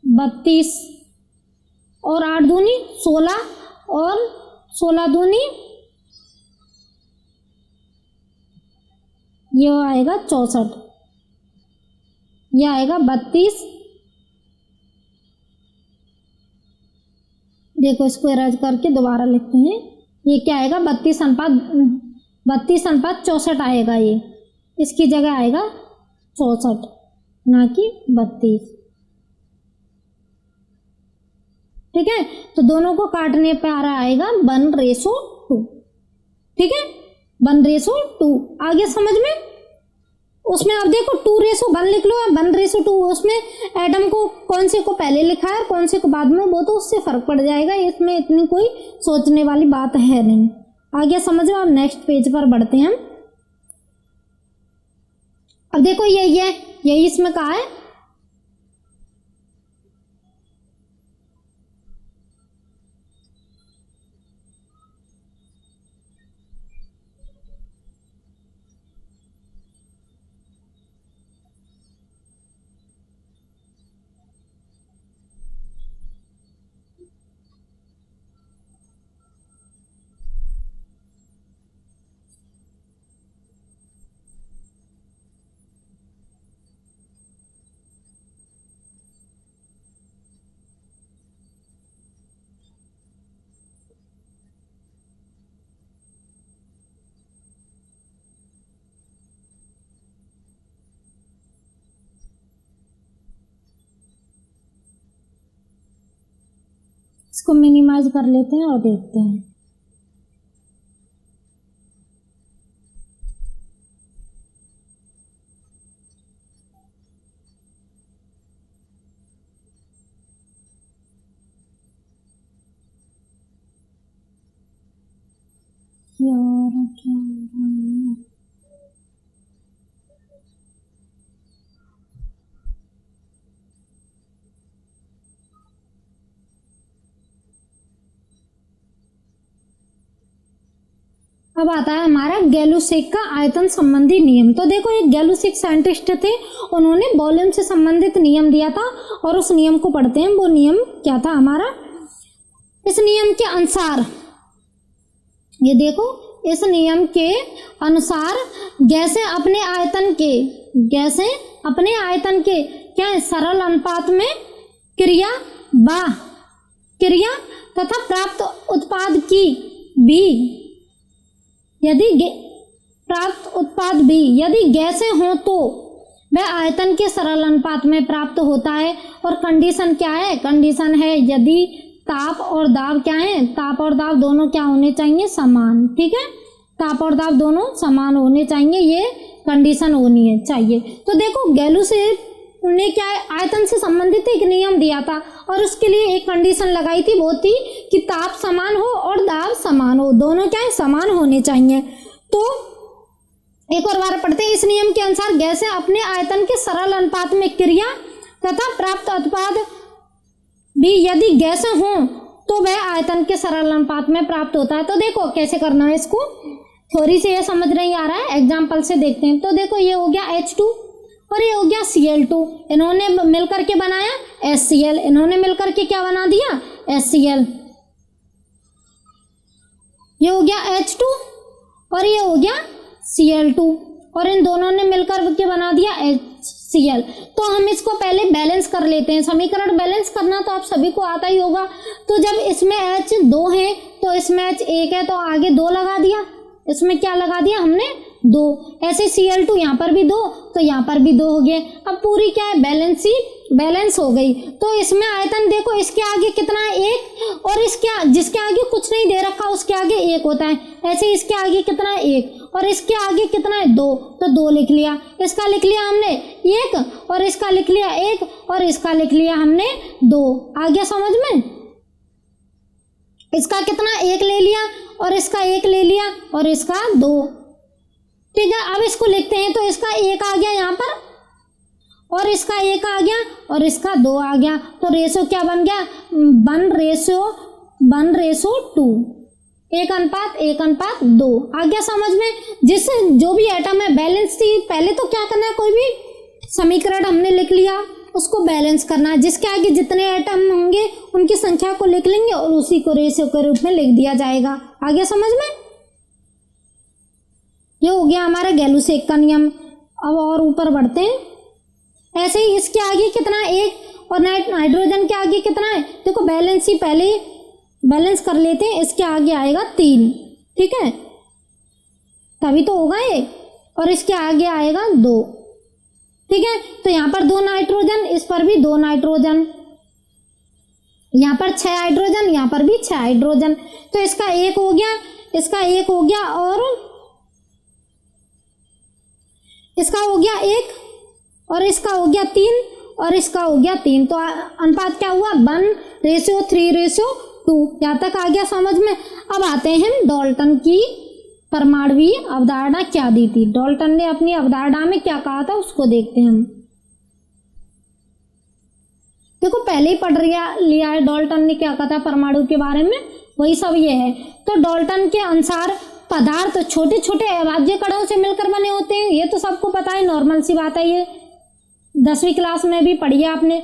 32 और 8 दूनी 16 और 16 दूनी ये आएगा 64, ये आएगा 32। देखो इसको इरेज करके दोबारा लिखते हैं। ये क्या आएगा? 32:64 आएगा। ये इसकी जगह आएगा 64 ना कि 32। ठीक है, तो दोनों को काटने पे आ रहा आएगा 1:2। ठीक है, 1:2 आ गया समझ में? उसमें अब देखो 2:1 लिख लो, 1:2 उसमें एटम को कौन से को पहले लिखा है और कौन से को बाद में, वो तो उससे फर्क पड़ जाएगा। इसमें इतनी कोई सोचने वाली बात है नहीं। आ गया समझ में? अब नेक्स्ट पेज पर बढ़ते हैं हम। अब देखो यही इसमें कहा है। इसको मिनिमाइज कर लेते हैं और देखते हैं। क्या हो रहा है? अब आता है हमारा गैलुसेक का आयतन संबंधी नियम। तो देखो एक गैलुसेक साइंटिस्ट थे, उन्होंने वॉल्यूम से संबंधित नियम दिया था और उस नियम को पढ़ते हैं। वो नियम क्या था हमारा? इस नियम के अनुसार, ये देखो, इस नियम के अनुसार गैसें अपने आयतन के क्या है? सरल अनुपात में क्रिया तथा प्राप्त उत्पाद की भी यदि गैसें हों तो वह आयतन के सरल अनुपात में प्राप्त होता है। और कंडीशन क्या है? कंडीशन है यदि ताप और दाब क्या है? ताप और दाब दोनों क्या होने चाहिए? समान। ठीक है, ताप और दाब दोनों समान होने चाहिए, ये कंडीशन होनी है चाहिए। तो देखो गैलुसेक ने क्या है? आयतन से संबंधित एक नियम दिया था और उसके लिए एक कंडीशन लगाई थी, वो थी कि ताप समान हो और दाब समान हो, दोनों क्या है? समान होने चाहिए। तो एक और बार पढ़ते हैं। इस नियम के अनुसार गैसें अपने आयतन के सरल अनुपात में क्रिया तथा प्राप्त उत्पाद भी यदि गैसें हों तो वह आयतन के सरल अनुपात में प्राप्त होता है। तो देखो कैसे करना है इसको, थ्योरी से ये समझ नहीं आ रहा है, एग्जाम्पल से देखते हैं। तो देखो ये हो गया H2 और ये हो गया Cl2, इन्होंने मिलकर के बनाया HCl, इन्होंने मिलकर के क्या बना दिया HCl। ये हो गया H2 और ये हो गया Cl2 और इन दोनों ने मिलकर के बना दिया HCl। तो हम इसको पहले बैलेंस कर लेते हैं। समीकरण बैलेंस करना तो आप सभी को आता ही होगा। तो जब इसमें H2 है तो इसमें H1 है तो आगे 2 लगा दिया, इसमें क्या लगा दिया हमने 2। ऐसे Cl2 यहाँ पर भी 2 तो यहाँ पर भी 2 हो गए। अब पूरी क्या है बैलेंस हो गई। तो इसमें आयतन देखो, इसके आगे कितना है 1 और इसके जिसके आगे कुछ नहीं दे रखा उसके आगे 1 होता है। ऐसे इसके आगे कितना है 1 और इसके आगे कितना है 2, तो 2 लिख लिया। इसका लिख लिया हमने 1 और इसका लिख लिया 1 और इसका लिख लिया हमने 2। आ गया समझ में? इसका कितना 1 ले लिया और इसका 1 ले लिया और इसका 2। ठीक है, अब इसको लिखते हैं। तो इसका 1 आ गया यहाँ पर और इसका 1 आ गया और इसका 2 आ गया। तो रेशो क्या बन गया 1:2, 1:1:2। आ गया समझ में? जिससे जो भी एटम है बैलेंस थी। पहले तो क्या करना है, कोई भी समीकरण हमने लिख लिया उसको बैलेंस करना है। जिसके आगे जितने एटम होंगे उनकी संख्या को लिख लेंगे और उसी को रेशियो के रूप में लिख दिया जाएगा। आ गया समझ में? ये हो गया हमारा गैलुसेक का नियम। अब और ऊपर बढ़ते हैं। ऐसे ही इसके आगे कितना 1 और नाइट्रोजन के आगे कितना है, देखो बैलेंस ही पहले बैलेंस कर लेते हैं। इसके आगे आएगा 3, ठीक है, तभी तो होगा ये। और इसके आगे आएगा 2, ठीक है। तो यहाँ पर 2 नाइट्रोजन, इस पर भी 2 नाइट्रोजन, यहाँ पर 6 हाइड्रोजन, यहाँ पर भी 6 हाइड्रोजन। तो इसका 1 हो गया, इसका 1 हो गया और इसका हो गया 1 और इसका हो गया 3 और इसका हो गया 3। तो अनुपात क्या हुआ 1:3:2। यहाँ तक आ गया समझ में? अब आते हैं हम डाल्टन की परमाणुवीय अवधारणा क्या दी थी। डाल्टन ने अपनी अवधारणा में क्या कहा था उसको देखते हैं हम। देखो पहले ही पढ़ लिया है डाल्टन ने क्या कहा था परमाणु के बारे में, वही सब ये है। तो डाल्टन के अनुसार पदार्थ छोटे छोटे अभाज्य कणों से मिलकर बने होते हैं। ये तो सबको पता है, नॉर्मल सी बात है, ये 10वीं क्लास में भी पढ़ी है आपने।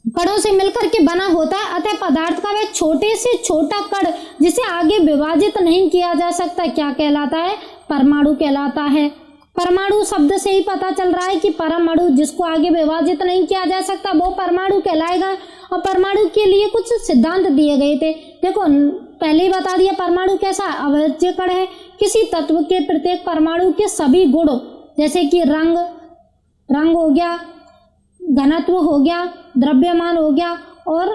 कणों से मिलकर के बना होता है, अतः पदार्थ का वह छोटे से छोटा कण जिसे आगे विभाजित नहीं किया जा सकता क्या कहलाता है, परमाणु कहलाता है। परमाणु शब्द से ही पता चल रहा है कि परमाणु जिसको आगे विभाजित नहीं किया जा सकता वो परमाणु कहलाएगा। और परमाणु के लिए कुछ सिद्धांत दिए गए थे। देखो पहले ही बता दिया परमाणु कैसा अभाज्य कण है। किसी तत्व के प्रत्येक परमाणु के सभी गुण जैसे कि रंग हो गया, घनत्व हो गया, द्रव्यमान हो गया और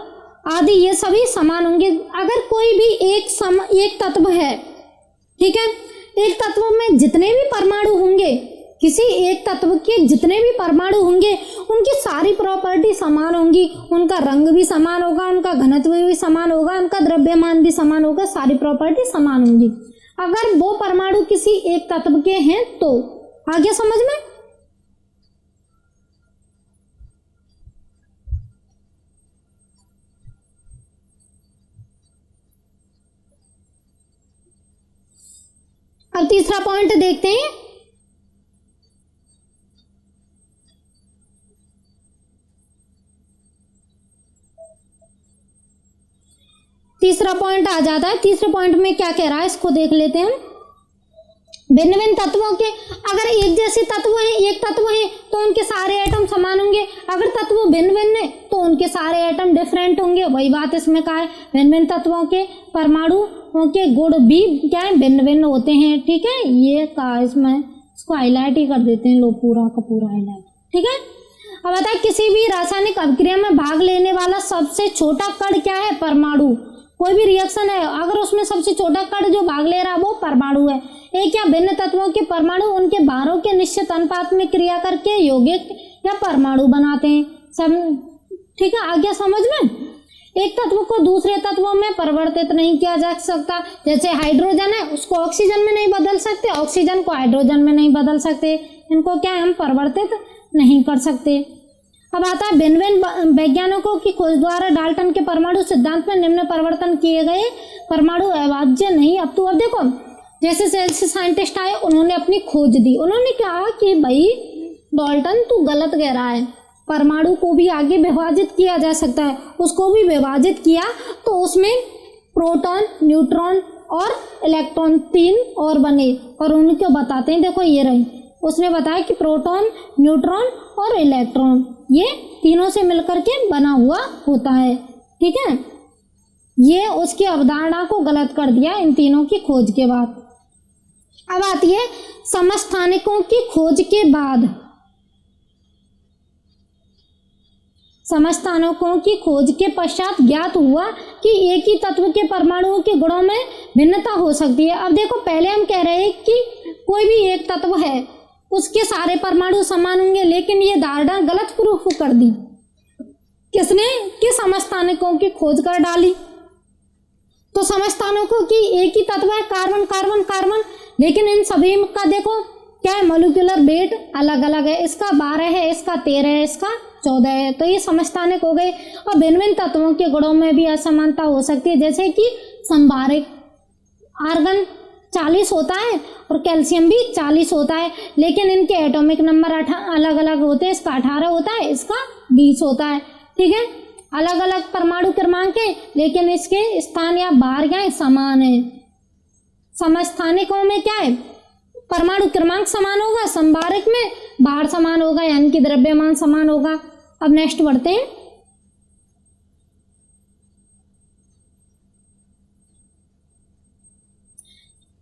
आदि, ये सभी समान होंगे। अगर कोई भी एक तत्व है, ठीक है, एक तत्व में जितने भी परमाणु होंगे, किसी एक तत्व के जितने भी परमाणु होंगे उनकी सारी प्रॉपर्टी समान होंगी। उनका रंग भी समान होगा, उनका घनत्व भी समान होगा, उनका द्रव्यमान भी समान होगा, सारी प्रॉपर्टी समान होंगी अगर वो परमाणु किसी एक तत्व के हैं। तो आगे समझ में? अब तीसरा पॉइंट देखते हैं। तीसरा पॉइंट आ जाता है। तीसरे पॉइंट में क्या कह रहा है इसको देख लेते हैं हम। भिन्न भिन्न तत्वों के, अगर एक जैसे तत्व हैं, एक तत्व है तो उनके सारे एटम समान होंगे। अगर तत्व भिन्न भिन्न है तो उनके सारे एटम डिफरेंट होंगे। वही बात इसमें कहा है, भिन्न भिन्न तत्वों के परमाणुओं के गुण भी क्या है, भिन्न भिन्न होते हैं। ठीक है, ये कहा इसमें, इसको हाईलाइट ही कर देते हैं, लो पूरा का पूरा हाईलाइट। ठीक है, अब बताए किसी भी रासायनिक अभिक्रिया में भाग लेने वाला सबसे छोटा कण क्या है, परमाणु। कोई भी रिएक्शन है अगर उसमें सबसे छोटा कण जो भाग ले रहा है वो परमाणु है। एक या भिन्न तत्वों के परमाणु उनके भारों के निश्चित अनुपात में क्रिया करके यौगिक या परमाणु बनाते हैं सब। ठीक है, आ गया समझ में? एक तत्व को दूसरे तत्वों में परिवर्तित नहीं किया जा सकता। जैसे हाइड्रोजन है, उसको ऑक्सीजन में नहीं बदल सकते, ऑक्सीजन को हाइड्रोजन में नहीं बदल सकते, इनको क्या है, हम परिवर्तित नहीं कर सकते। अब आता है भिन्न वैज्ञानिकों की खोज द्वारा डाल्टन के परमाणु सिद्धांत में निम्न परिवर्तन किए गए, परमाणु अविभाज्य नहीं। अब देखो जैसे सेल्स साइंटिस्ट आए, उन्होंने अपनी खोज दी, उन्होंने कहा कि भाई डाल्टन तू गलत कह रहा है, परमाणु को भी आगे विभाजित किया जा सकता है। उसको भी विभाजित किया तो उसमें प्रोटॉन, न्यूट्रॉन और इलेक्ट्रॉन 3 और बने, और उनको बताते हैं, देखो ये रही, उसने बताया कि प्रोटॉन, न्यूट्रॉन और इलेक्ट्रॉन ये तीनों से मिलकर के बना हुआ होता है। ठीक है, ये उसकी अवधारणा को गलत कर दिया इन तीनों की खोज के बाद। अब आती है समस्थानिकों की खोज के बाद। समस्थानिकों की खोज के पश्चात ज्ञात हुआ कि एक ही तत्व के परमाणुओं के गुणों में भिन्नता हो सकती है। अब देखो पहले हम कह रहे हैं कि कोई भी एक तत्व है, उसके सारे परमाणु समान होंगे, लेकिन ये धारणा गलत प्रूफ कर दी किसने, कि समस्थानिकों की खोज कर डाली। तो समस्थानिकों की एक ही तत्व है, कार्बन कार्बन कार्बन, लेकिन इन सभी का देखो क्या है, मॉलिक्यूलर वेट अलग अलग है, इसका 12 है, इसका 13 है, इसका 14 है, तो ये समस्थानिक हो गए। और भिन्न भिन्न तत्वों के गुणों में भी असमानता हो सकती है, जैसे कि संभारिक आर्गन 40 होता है और कैल्शियम भी 40 होता है, लेकिन इनके एटॉमिक नंबर अलग अलग होते हैं, इसका 18 होता है, इसका 20 होता है। ठीक है, अलग अलग परमाणु क्रमांक है, लेकिन इसके स्थान या बाहर क्या है, समान है। समस्थानिकों में क्या है, परमाणु क्रमांक समान होगा, संभारिक में बाहर समान होगा, यानी कि द्रव्यमान समान होगा। अब नेक्स्ट बढ़ते हैं।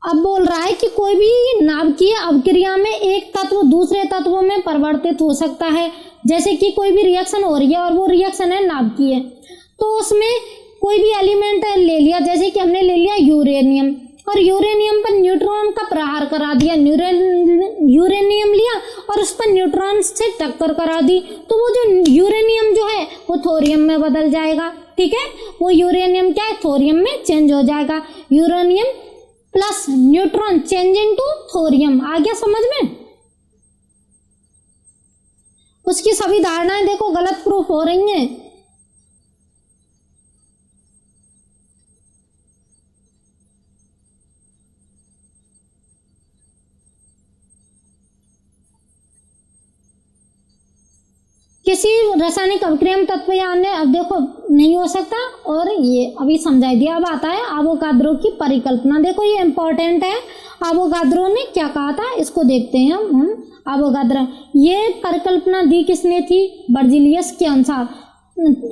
अब बोल रहा है कि कोई भी नाभिकीय अभिक्रिया में एक तत्व दूसरे तत्वों में परिवर्तित हो सकता है। जैसे कि कोई भी रिएक्शन हो रही है और वो रिएक्शन है नाभिकीय, तो उसमें कोई भी एलिमेंट ले लिया, जैसे कि हमने ले लिया यूरेनियम, और यूरेनियम पर न्यूट्रॉन का प्रहार करा दिया, यूरेनियम लिया और उस पर न्यूट्रॉन से टक्कर करा दी, तो वो जो यूरेनियम जो है वो थोरियम में बदल जाएगा। ठीक है, वो यूरेनियम क्या है, थोरियम में चेंज हो जाएगा। Uranium plus neutron change into thorium, आ गया समझ में। उसकी सभी धारणाएं देखो गलत प्रूफ हो रही हैं। किसी रासायनिक अभिक्रिया में तत्व या अन्य, अब देखो नहीं हो सकता, और ये अभी समझा दिया। अब आता है एवोगाद्रो की परिकल्पना, देखो ये इंपॉर्टेंट है। एवोगाद्रो ने क्या कहा था, इसको देखते हैं हम। एवोगाद्रो, ये परिकल्पना दी किसने थी, बर्जीलियस के अनुसार।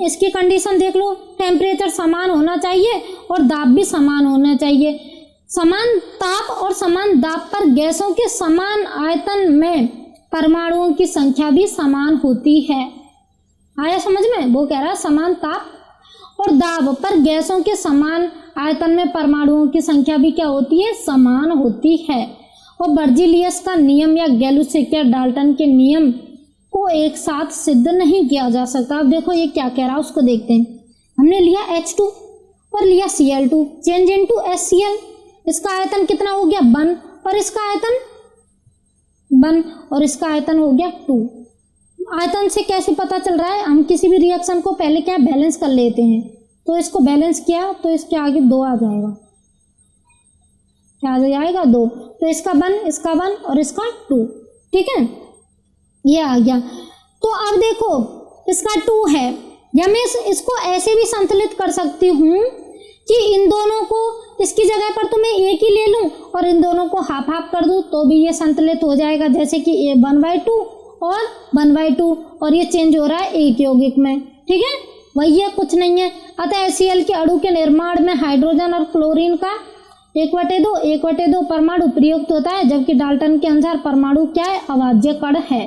इसकी कंडीशन देख लो, टेम्परेचर समान होना चाहिए और दाब भी समान होना चाहिए। समान ताप और समान दाब पर गैसों के समान आयतन में परमाणुओं की संख्या भी समान होती है। आया समझ में, वो कह रहा है समान ताप और दाब पर गैसों के समान आयतन में परमाणुओं की संख्या भी क्या होती है, समान होती है। और बर्जीलियस का नियम या गैलुसिक या डाल्टन के नियम को एक साथ सिद्ध नहीं किया जा सकता। अब देखो ये क्या कह रहा है, उसको देखते हैं। हमने लिया H2 और लिया Cl2, चेंज इनटू HCl, इसका आयतन कितना हो गया 1, और इसका आयतन 1 और इसका आयतन हो गया 2। आयतन से कैसे पता चल रहा है, हम किसी भी रिएक्शन को पहले क्या बैलेंस कर लेते हैं, तो इसको बैलेंस किया तो इसके आगे 2 आ जाएगा, क्या आ जाएगा 2, तो इसका 1, इसका 1 और इसका 2। ठीक है, ये आ गया। तो अब देखो इसका 2 है, या मैं इसको ऐसे भी संतुलित कर सकती हूँ कि इन दोनों को, इसकी जगह पर तो मैं एक ही ले लूं और इन दोनों को हाफ हाफ कर दूं, तो भी ये संतुलित हो जाएगा। जैसे कि ये 1/2 और 1/2, और ये चेंज हो रहा है एक यौगिक में। ठीक है, वही है, कुछ नहीं है। अतः HCl के अणु के निर्माण में हाइड्रोजन और क्लोरीन का 1/2 परमाणु प्रयुक्त होता है, जबकि डाल्टन के अनुसार परमाणु क्या है, अभाज्य कण है।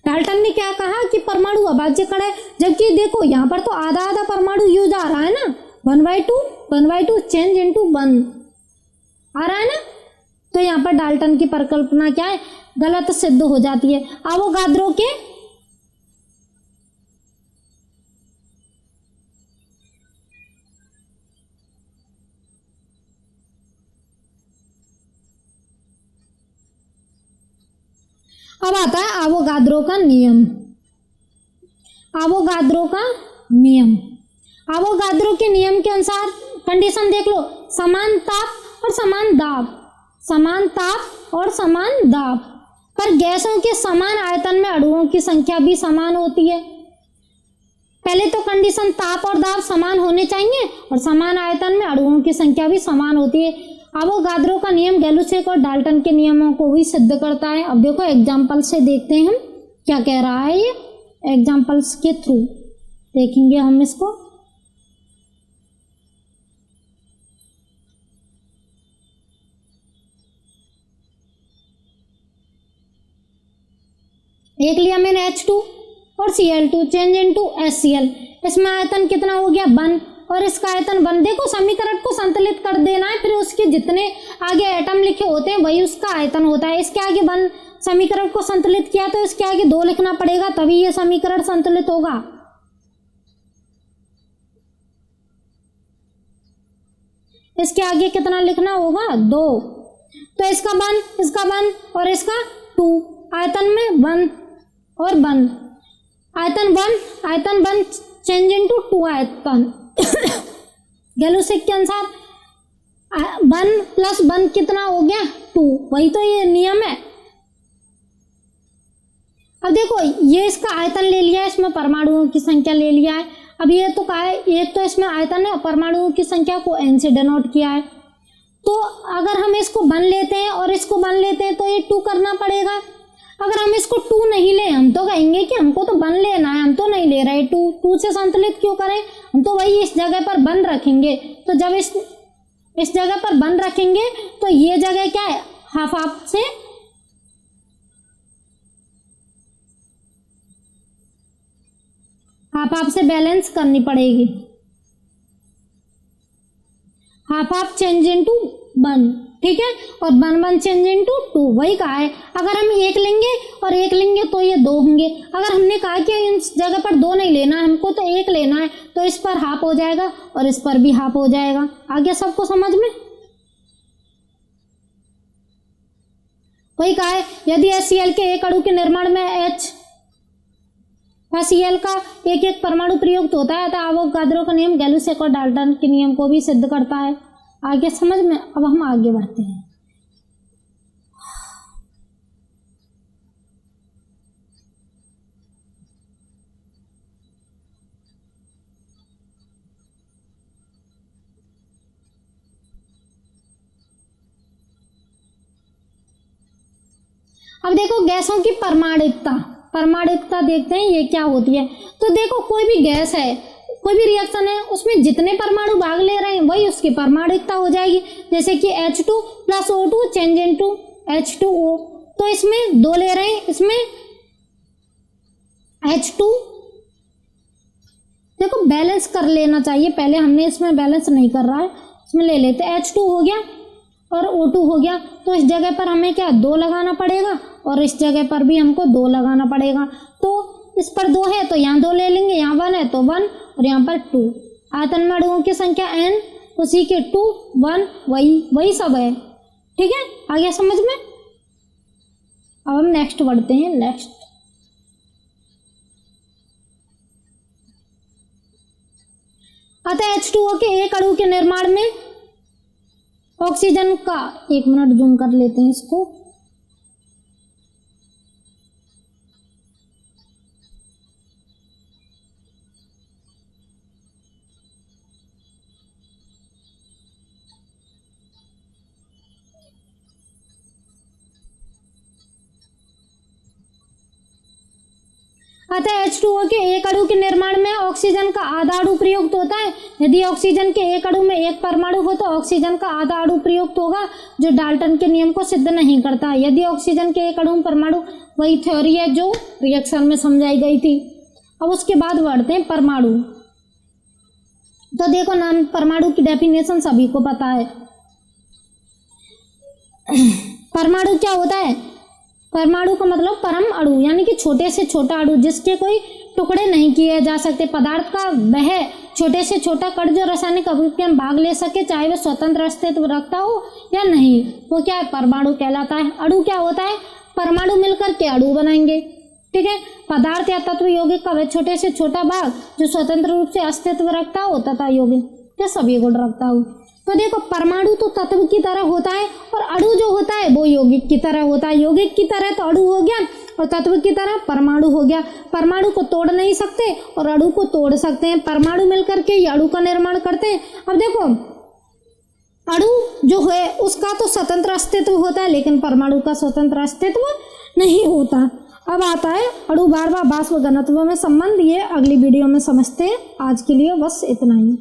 डाल्टन ने क्या कहा कि परमाणु अभाज्य कण है, जबकि देखो यहाँ पर तो आधा आधा परमाणु यूज आ रहा है ना, 1/2 चेंज इनटू 1 आ रहा है ना, तो यहाँ पर डाल्टन की परिकल्पना क्या है, गलत सिद्ध हो जाती है। एवोगाद्रो के अब आता है आवोगाद्रो का नियम। आवोगाद्रो का नियम, आवोगाद्रो के नियम के अनुसार कंडीशन देख लो, समान ताप और समान दाब, समान ताप और समान दाब पर गैसों के समान आयतन में अणुओं की संख्या भी समान होती है। पहले तो कंडीशन ताप और दाब समान होने चाहिए और समान आयतन में अणुओं की संख्या भी समान होती है। आवोगाद्रो का नियम गैलुसेक और डाल्टन के नियमों को भी सिद्ध करता है। अब देखो एग्जाम्पल से देखते हैं हम क्या कह रहा है, ये एग्जाम्पल्स के थ्रू देखेंगे हम इसको। एक लिया मैंने H2 और Cl2 चेंज इनटू HCl, इसमें आयतन कितना हो गया 1 और इसका आयतन 1। देखो समीकरण को संतुलित कर देना है, फिर उसके जितने आगे एटम लिखे होते हैं वही उसका आयतन होता है। इसके आगे 1 समीकरण को संतुलित किया तो इसके आगे 2 लिखना पड़ेगा, तभी ये समीकरण संतुलित होगा। इसके आगे कितना लिखना होगा 2, तो इसका 1 और इसका 2, आयतन में 1 और 1, आयतन 1 चेंज इनटू 2 आयतन। गैलुसेक के अनुसार 1 + 1 कितना हो गया 2, वही तो ये नियम है। अब देखो ये इसका आयतन ले लिया है, इसमें परमाणुओं की संख्या ले लिया है। अब ये तो क्या है, एक तो इसमें आयतन है, परमाणुओं की संख्या को n से डिनोट किया है। तो अगर हम इसको 1 लेते हैं और इसको 1 लेते हैं तो ये 2 करना पड़ेगा। अगर हम इसको 2 नहीं ले, हम तो कहेंगे कि हमको तो 1 लेना है, हम तो नहीं ले रहे 2 से संतुलित क्यों करें, हम तो वही इस जगह पर 1 रखेंगे। तो जब इस जगह पर 1 रखेंगे तो ये जगह क्या है हाफ से बैलेंस करनी पड़ेगी। हाफ चेंज इनटू 1, ठीक है, और 1 चेंज इनटू 2 वही कहा है। अगर हम 1 लेंगे और 1 लेंगे तो ये 2 होंगे। अगर हमने कहा कि इस जगह पर 2 नहीं लेना है, हमको तो 1 लेना है, तो इस पर हाफ हो जाएगा और इस पर भी हाफ हो जाएगा। आ गया सबको समझ में? वही कहा है, यदि HCl के एक अणु के निर्माण में HCl का एक परमाणु प्रयुक्त होता है तो आवोगाद्रो का नियम गैलुसेक और डाल्टन के नियम को भी सिद्ध करता है। आगे समझ में? अब हम आगे बढ़ते हैं। अब देखो गैसों की परमाणुकता देखते हैं ये क्या होती है। तो देखो कोई भी गैस है, कोई भी रिएक्शन है, उसमें जितने परमाणु भाग ले रहे हैं वही उसकी परमाणुकता हो जाएगी। जैसे कि H2 + O2 change into H2O, तो इसमें 2 ले रहे हैं, इसमें H2 देखो बैलेंस कर लेना चाहिए, पहले हमने इसमें बैलेंस नहीं कर रहा है, इसमें ले लेते हैं। H2 हो गया और O2 हो गया, तो इस जगह पर हमें क्या 2 लगाना पड़ेगा और इस जगह पर भी हमको 2 लगाना पड़ेगा। तो इस पर 2 है तो यहाँ 2 ले लेंगे, यहाँ 1 है तो 1 और यहाँ पर 2। आयतन में अणुओं की संख्या n, उसी के 2 1 वही सब है, ठीक है। आ गया समझ में? अब हम नेक्स्ट बढ़ते हैं। नेक्स्ट आता है H2O के एक अणु के निर्माण में ऑक्सीजन का, 1 मिनट जूम कर लेते हैं इसको। अतः H2O के एक अणु के निर्माण में ऑक्सीजन का आधा अणु प्रयुक्त होता है। यदि ऑक्सीजन के एक अणु में एक परमाणु हो तो ऑक्सीजन का आधा अणु प्रयुक्त होगा, जो डाल्टन के नियम को सिद्ध नहीं करता। यदि ऑक्सीजन के एक अणु में परमाणु, वही थ्योरी है जो रिएक्शन में समझाई गई थी। अब उसके बाद बढ़ते हैं परमाणु। तो देखो नाम परमाणु की डेफिनेशन सभी को पता है। परमाणु क्या होता है? परमाणु का मतलब परम अणु, यानी कि छोटे से छोटा अणु जिसके कोई टुकड़े नहीं किए जा सकते। पदार्थ का वह छोटे से छोटा कण जो रासायनिक अभिक्रिया में भाग ले सके, चाहे वह स्वतंत्र अस्तित्व रखता हो या नहीं, वो क्या है? परमाणु कहलाता है। अणु क्या होता है? परमाणु मिलकर के अणु बनाएंगे। ठीक है, पदार्थ या तत्व यौगिक का वह छोटे से छोटा भाग जो स्वतंत्र रूप से अस्तित्व रखता हो तथा यौगिक या सभी गुण रखता हो। तो देखो परमाणु तो तत्व की तरह होता है और अणु जो होता है वो यौगिक की तरह होता है। यौगिक की तरह तो अणु हो गया और तत्व की तरह परमाणु हो गया। परमाणु को तोड़ नहीं सकते और अणु को तोड़ सकते हैं। परमाणु मिलकर के अणु का निर्माण करते हैं। अब देखो अणु जो है उसका तो स्वतंत्र अस्तित्व होता है लेकिन परमाणु का स्वतंत्र अस्तित्व नहीं होता। अब आता है अणु बार बार वाष्प घनत्व में संबंध, ये अगली वीडियो में समझते हैं। आज के लिए बस इतना ही।